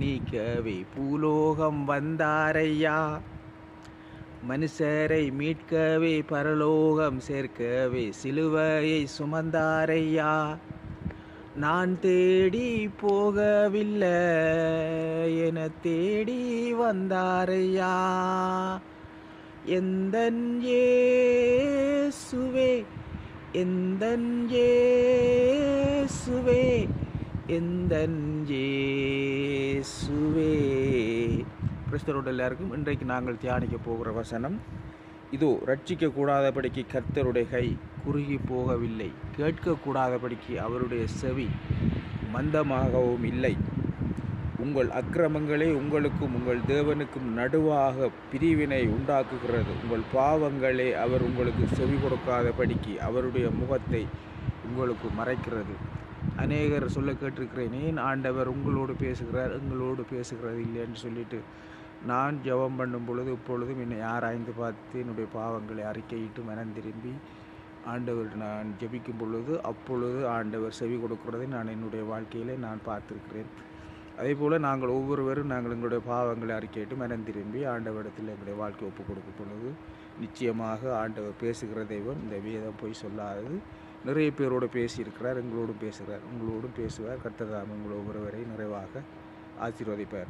நீக்கவே பூலோகம் வந்தாரையா. மனுஷரை மீட்கவே பரலோகம் சேர்க்கவே சிலுவையை சுமந்தாரையா. நான் தேடி போகவில்லை என தேடி வந்தாரையா. எந்தன் இயேசுவே, எந்தன் இயேசுவே, எந்தன் இயேசுவே. கிறிஸ்தவரோடு எல்லாருக்கும் இன்றைக்கு நாங்கள் தியானிக்க போகிற வசனம் இதோ, ரட்சிக்கக்கூடாதபடிக்கு கர்த்தருடைய கை குறுகி போகவில்லை, கேட்கக்கூடாதபடிக்கு அவருடைய செவி மந்தமாகவும் இல்லை. உங்கள் அக்கிரமங்களே உங்களுக்கும் உங்கள் தேவனுக்கும் நடுவாக பிரிவினை உண்டாக்குகிறது. உங்கள் பாவங்களே அவர் உங்களுக்கு செவி கொடுக்காதபடிக்கு அவருடைய முகத்தை உங்களுக்கு மறைக்கிறது. அநேகர் சொல்ல கேட்டிருக்கிறேன், ஏன் ஆண்டவர் உங்களோடு பேசுகிறார், எங்களோடு பேசுகிறது இல்லைன்னு சொல்லிட்டு. நான் ஜெபம் பண்ணும் பொழுது இப்பொழுதும் என்னை ஆராய்ந்து பார்த்து என்னுடைய பாவங்களை அறிக்கையிட்டு மனம் திரும்பி ஆண்டவர் நான் ஜெபிக்கும் பொழுது அப்பொழுது ஆண்டவர் செவி கொடுக்கிறதை நான் என்னுடைய வாழ்க்கையிலே நான் பார்த்துருக்கிறேன். அதே போல் நாங்கள் ஒவ்வொருவரும் நாங்கள் எங்களுடைய பாவங்களை அறிக்கையிட்டு மனம் திரும்பி ஆண்டவரிடத்தில் எங்களுடைய வாழ்க்கை ஒப்புக் கொடுக்கும் பொழுது நிச்சயமாக ஆண்டவர் பேசுகிற தெய்வம். இந்த வேதம் போய் சொல்லாதது. நிறைய பேரோடு பேசியிருக்கிறார், எங்களோடும் பேசுகிறார், உங்களோடும் பேசுவார். கர்த்தர் தாமே உங்கள் ஒவ்வொருவரை நிறைவாக ஆசீர்வதிப்பார்.